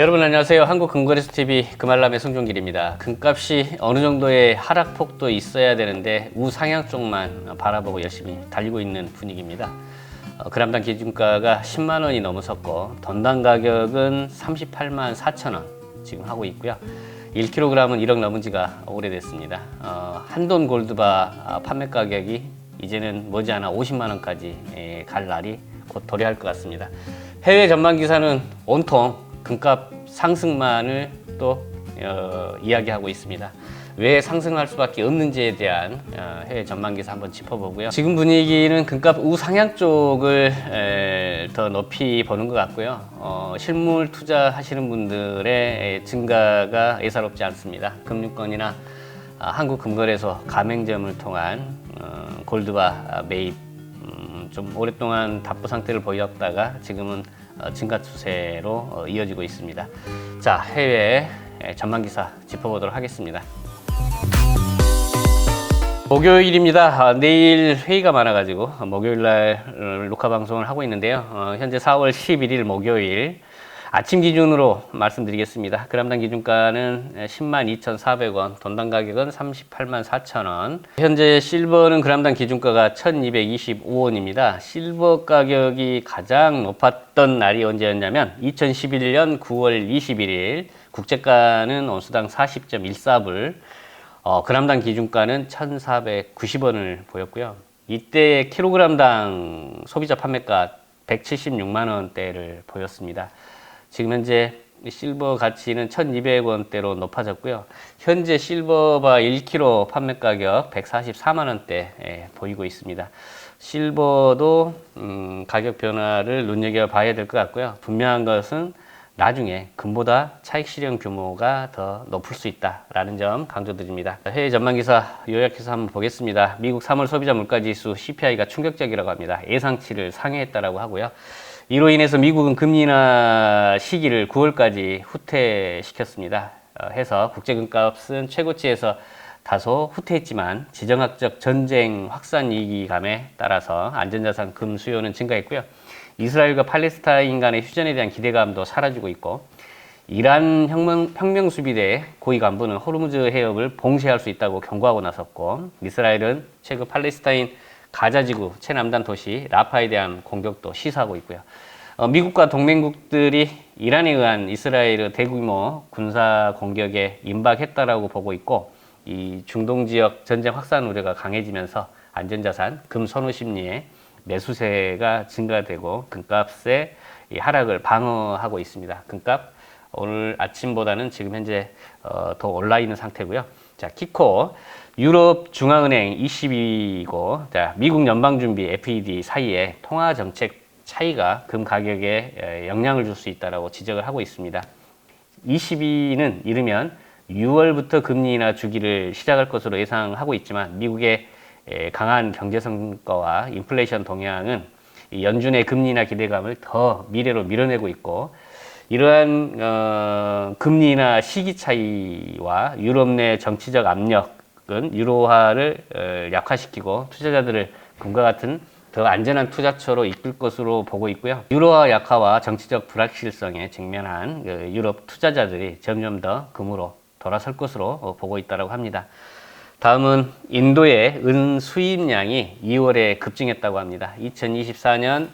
여러분 안녕하세요. 한국금거래소TV 금알람의 송종길입니다. 금값이 어느 정도의 하락폭도 있어야 되는데 우상향 쪽만 바라보고 열심히 달리고 있는 분위기입니다. 그람당 기준가가 10만 원이 넘어섰고 던당 가격은 38만 4천 원 지금 하고 있고요. 1kg은 1억 넘은 지가 오래됐습니다. 한돈 골드바 판매 가격이 이제는 머지않아 50만 원까지 갈 날이 곧 도래할 것 같습니다. 해외 전망 기사는 온통 금값 상승만을 또 이야기하고 있습니다. 왜 상승할 수밖에 없는지에 대한 해외 전망 기사 한번 짚어보고요. 지금 분위기는 금값 우상향 쪽을 더 높이 보는 것 같고요. 실물 투자하시는 분들의 증가가 예사롭지 않습니다. 금융권이나 한국금거래소 가맹점을 통한 골드바 매입 좀 오랫동안 답보 상태를 보였다가 지금은 증가 추세로 이어지고 있습니다. 자, 해외 전망 기사 짚어보도록 하겠습니다. 목요일입니다. 내일 회의가 많아가지고 목요일 날 녹화 방송을 하고 있는데요. 현재 4월 11일 목요일 아침 기준으로 말씀드리겠습니다. 그람당 기준가는 10만 2,400원, 돈당 가격은 38만 4천 원. 현재 실버는 그람당 기준가가 1,225원입니다. 실버 가격이 가장 높았던 날이 언제였냐면 2011년 9월 21일 국제가는 온수당 40.14불, 그람당 기준가는 1,490원을 보였고요. 이때 킬로그램당 소비자 판매가 176만 원대를 보였습니다. 지금 현재 실버 가치는 1,200원대로 높아졌고요. 현재 실버바 1kg 판매 가격 144만 원대 보이고 있습니다. 실버도 가격 변화를 눈여겨봐야 될 것 같고요. 분명한 것은 나중에 금보다 차익 실현 규모가 더 높을 수 있다라는 점 강조드립니다. 해외 전망 기사 요약해서 한번 보겠습니다. 미국 3월 소비자 물가지수 CPI가 충격적이라고 합니다. 예상치를 상회했다라고 하고요. 이로 인해서 미국은 금리 인하 시기를 9월까지 후퇴시켰습니다. 해서 국제금값은 최고치에서 다소 후퇴했지만 지정학적 전쟁 확산 위기감에 따라서 안전자산 금 수요는 증가했고요. 이스라엘과 팔레스타인 간의 휴전에 대한 기대감도 사라지고 있고, 이란 혁명 수비대 고위 간부는 호르무즈 해협을 봉쇄할 수 있다고 경고하고 나섰고, 이스라엘은 최근 팔레스타인 가자지구 최남단 도시 라파에 대한 공격도 시사하고 있고요. 미국과 동맹국들이 이란에 의한 이스라엘의 대규모 군사 공격에 임박했다라고 보고 있고, 이 중동 지역 전쟁 확산 우려가 강해지면서 안전자산 금 선호 심리에 매수세가 증가되고 금값의 하락을 방어하고 있습니다. 금값 오늘 아침보다는 지금 현재 더 올라 있는 상태고요. 자, 키코 유럽 중앙은행 ECB고 미국 연방준비 FED 사이에 통화 정책 차이가 금 가격에 영향을 줄 수 있다라고 지적을 하고 있습니다. ECB는 이르면 6월부터 금리 인하 주기를 시작할 것으로 예상하고 있지만 미국의 강한 경제 성과와 인플레이션 동향은 연준의 금리 인하 기대감을 더 미래로 밀어내고 있고, 이러한 금리 인하 시기 차이와 유럽 내 정치적 압력은 유로화를 약화시키고 투자자들을 금과 같은 더 안전한 투자처로 이끌 것으로 보고 있고요. 유로화 약화와 정치적 불확실성에 직면한 유럽 투자자들이 점점 더 금으로 돌아설 것으로 보고 있다고 합니다. 다음은 인도의 은 수입량이 2월에 급증했다고 합니다. 2024년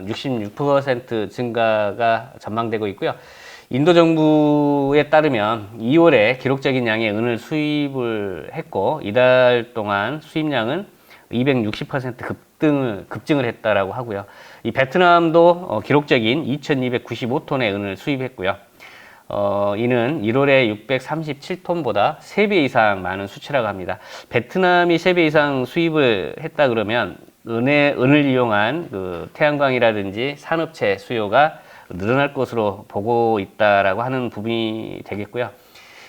66% 증가가 전망되고 있고요. 인도 정부에 따르면 2월에 기록적인 양의 은을 수입을 했고, 이달 동안 수입량은 260% 급증을 했다라고 하고요. 이 베트남도 기록적인 2,295톤의 은을 수입했고요. 이는 1월에 637톤보다 3배 이상 많은 수치라고 합니다. 베트남이 3배 이상 수입을 했다 그러면 은을 이용한 그 태양광이라든지 산업체 수요가 늘어날 것으로 보고 있다라고 하는 부분이 되겠고요.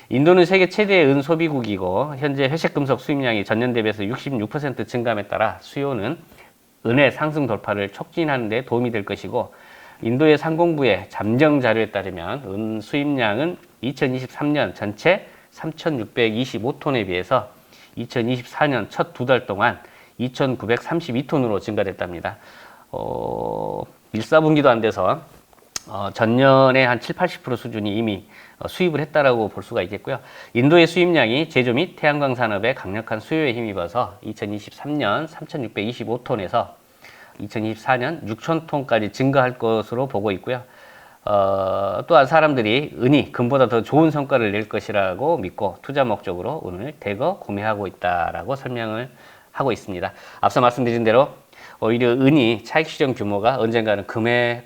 인도는 세계 최대의 은 소비국이고 현재 회색금속 수입량이 전년 대비해서 66% 증감에 따라 수요는 은의 상승 돌파를 촉진하는 데 도움이 될 것이고, 인도의 상공부의 잠정 자료에 따르면 은 수입량은 2023년 전체 3,625톤에 비해서 2024년 첫 두 달 동안 2,932톤으로 증가됐답니다. 1, 4분기도 안 돼서 전년에 한 7, 80% 수준이 이미 수입을 했다라고 볼 수가 있겠고요. 인도의 수입량이 제조 및 태양광 산업의 강력한 수요에 힘입어서 2023년 3,625톤에서 2024년 6,000톤까지 증가할 것으로 보고 있고요. 또한 사람들이 은이 금보다 더 좋은 성과를 낼 것이라고 믿고 투자 목적으로 은을 대거 구매하고 있다라고 설명을 하고 있습니다. 앞서 말씀드린 대로 오히려 은이 차익 실현 규모가 언젠가는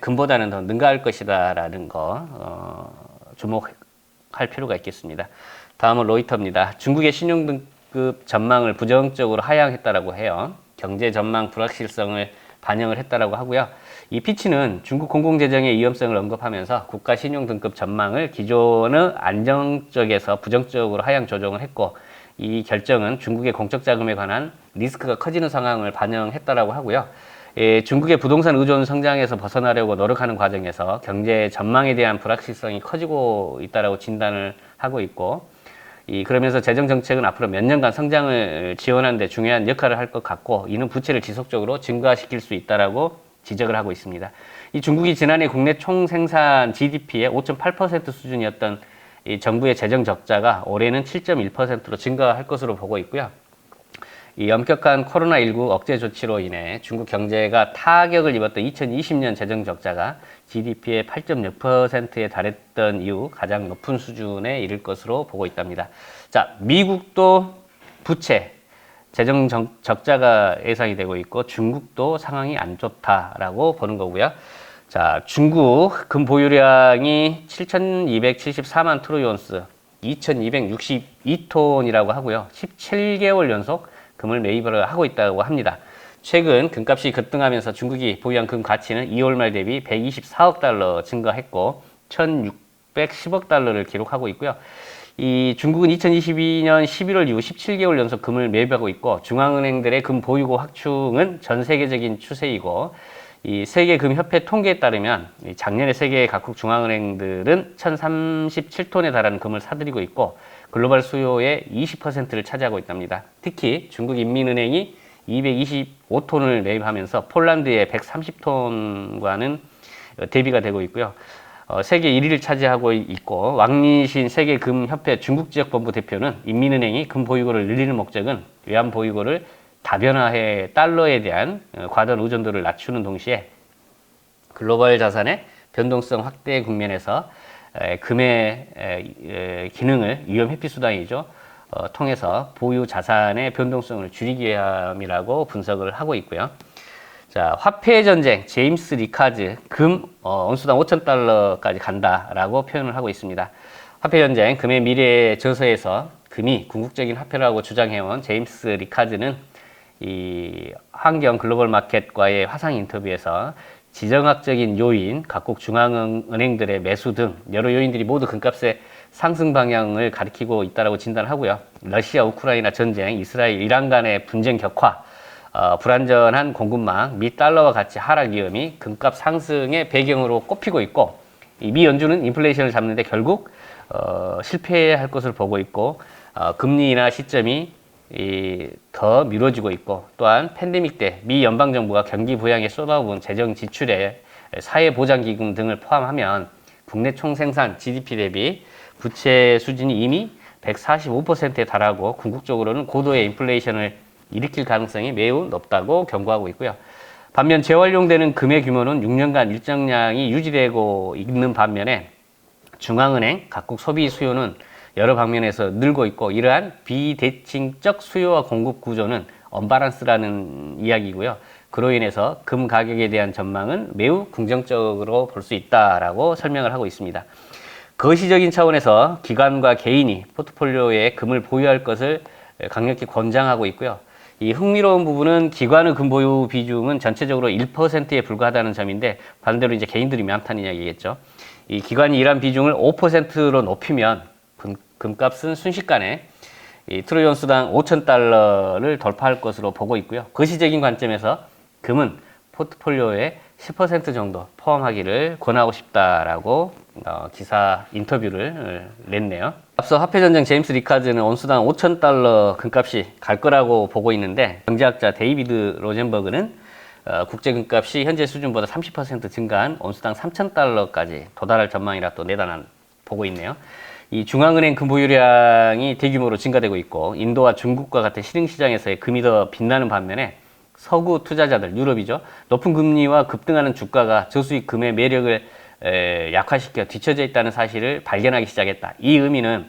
금보다는 더 능가할 것이다라는 거 주목할 필요가 있겠습니다. 다음은 로이터입니다. 중국의 신용등급 전망을 부정적으로 하향했다라고 해요. 경제 전망 불확실성을 반영을 했다라고 하고요. 이 피치는 중국 공공재정의 위험성을 언급하면서 국가 신용등급 전망을 기존의 안정적에서 부정적으로 하향 조정을 했고, 이 결정은 중국의 공적 자금에 관한 리스크가 커지는 상황을 반영했다라고 하고요. 중국의 부동산 의존 성장에서 벗어나려고 노력하는 과정에서 경제 전망에 대한 불확실성이 커지고 있다라고 진단을 하고 있고, 그러면서 재정 정책은 앞으로 몇 년간 성장을 지원하는 데 중요한 역할을 할 것 같고, 이는 부채를 지속적으로 증가시킬 수 있다라고 지적을 하고 있습니다. 이 중국이 지난해 국내 총생산 GDP의 5.8% 수준이었던 이 정부의 재정 적자가 올해는 7.1%로 증가할 것으로 보고 있고요. 이 엄격한 코로나19 억제 조치로 인해 중국 경제가 타격을 입었던 2020년 재정 적자가 GDP의 8.6%에 달했던 이후 가장 높은 수준에 이를 것으로 보고 있답니다. 자, 미국도 부채, 재정 적자가 예상이 되고 있고 중국도 상황이 안 좋다라고 보는 거고요. 자, 중국 금 보유량이 7,274만 트로이온스, 2,262톤이라고 하고요. 17개월 연속 금을 매입을 하고 있다고 합니다. 최근 금값이 급등하면서 중국이 보유한 금 가치는 2월 말 대비 124억 달러 증가했고 1,610억 달러를 기록하고 있고요. 이 중국은 2022년 11월 이후 17개월 연속 금을 매입하고 있고, 중앙은행들의 금 보유고 확충은 전 세계적인 추세이고, 이 세계금협회 통계에 따르면 작년에 세계 각국 중앙은행들은 1,037톤에 달하는 금을 사들이고 있고 글로벌 수요의 20%를 차지하고 있답니다. 특히 중국인민은행이 225톤을 매입하면서 폴란드의 130톤과는 대비가 되고 있고요. 세계 1위를 차지하고 있고, 왕리신 세계금협회 중국지역본부 대표는 인민은행이 금 보유고를 늘리는 목적은 외환 보유고를 다변화해 달러에 대한 과도한 의존도를 낮추는 동시에 글로벌 자산의 변동성 확대 국면에서 금의 기능을 위험 회피 수단이죠. 통해서 보유 자산의 변동성을 줄이기 위함이라고 분석을 하고 있고요. 자, 화폐 전쟁, 제임스 리카즈, 금 온수당 5,000달러까지 간다라고 표현을 하고 있습니다. 화폐 전쟁, 금의 미래의 저서에서 금이 궁극적인 화폐라고 주장해온 제임스 리카즈는 이 환경 글로벌 마켓과의 화상 인터뷰에서 지정학적인 요인, 각국 중앙은행들의 매수 등 여러 요인들이 모두 금값의 상승 방향을 가리키고 있다고 진단하고요. 러시아 우크라이나 전쟁, 이스라엘 이란 간의 분쟁 격화, 불안전한 공급망 및 달러와 가치 하락 위험이 금값 상승의 배경으로 꼽히고 있고, 이 미 연준은 인플레이션을 잡는 데 결국 실패할 것을 보고 있고, 금리 인하 시점이 더 미뤄지고 있고, 또한 팬데믹 때 미 연방정부가 경기 부양에 쏟아부은 재정 지출에 사회보장기금 등을 포함하면 국내 총생산 GDP 대비 부채 수준이 이미 145%에 달하고 궁극적으로는 고도의 인플레이션을 일으킬 가능성이 매우 높다고 경고하고 있고요. 반면 재활용되는 금의 규모는 6년간 일정량이 유지되고 있는 반면에 중앙은행, 각국 소비 수요는 여러 방면에서 늘고 있고, 이러한 비대칭적 수요와 공급 구조는 언바란스라는 이야기고요. 그로 인해서 금 가격에 대한 전망은 매우 긍정적으로 볼 수 있다라고 설명을 하고 있습니다. 거시적인 차원에서 기관과 개인이 포트폴리오에 금을 보유할 것을 강력히 권장하고 있고요. 이 흥미로운 부분은 기관의 금 보유 비중은 전체적으로 1%에 불과하다는 점인데, 반대로 이제 개인들이 많다는 이야기겠죠. 이 기관이 이러한 비중을 5%로 높이면 금값은 순식간에 트로이온수당 5,000달러를 돌파할 것으로 보고 있고요. 거시적인 관점에서 금은 포트폴리오에 10% 정도 포함하기를 권하고 싶다라고 기사 인터뷰를 냈네요. 앞서 화폐전쟁 제임스 리카즈는 온수당 5,000달러 금값이 갈 거라고 보고 있는데, 경제학자 데이비드 로젠버그는 국제 금값이 현재 수준보다 30% 증가한 온수당 3,000달러까지 도달할 전망이라 또 보고 있네요. 이 중앙은행 금 보유량이 대규모로 증가되고 있고 인도와 중국과 같은 신흥시장에서의 금이 더 빛나는 반면에 서구 투자자들, 유럽이죠. 높은 금리와 급등하는 주가가 저수익 금의 매력을 약화시켜 뒤처져 있다는 사실을 발견하기 시작했다. 이 의미는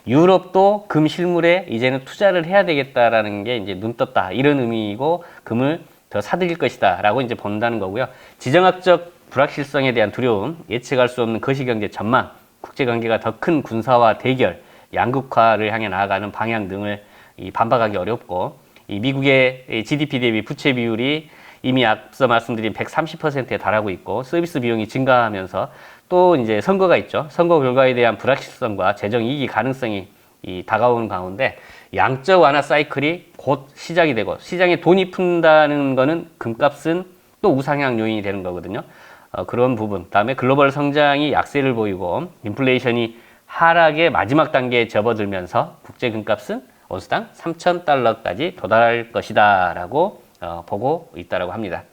유럽도 금 실물에 이제는 투자를 해야 되겠다라는 게 이제 눈 떴다. 이런 의미이고 금을 더 사들일 것이다. 라고 이제 본다는 거고요. 지정학적 불확실성에 대한 두려움, 예측할 수 없는 거시경제 전망, 국제관계가 더 큰 군사화 대결, 양극화를 향해 나아가는 방향 등을 반박하기 어렵고, 이 미국의 GDP 대비 부채 비율이 이미 앞서 말씀드린 130%에 달하고 있고, 서비스 비용이 증가하면서 또 이제 선거가 있죠. 선거 결과에 대한 불확실성과 재정 이기 가능성이 다가오는 가운데 양적 완화 사이클이 곧 시작이 되고 시장에 돈이 푼다는 거는 금값은 또 우상향 요인이 되는 거거든요. 그런 부분. 다음에 글로벌 성장이 약세를 보이고 인플레이션이 하락의 마지막 단계에 접어들면서 국제 금값은 온수당 3,000달러까지 도달할 것이다 라고 보고 있다고 합니다.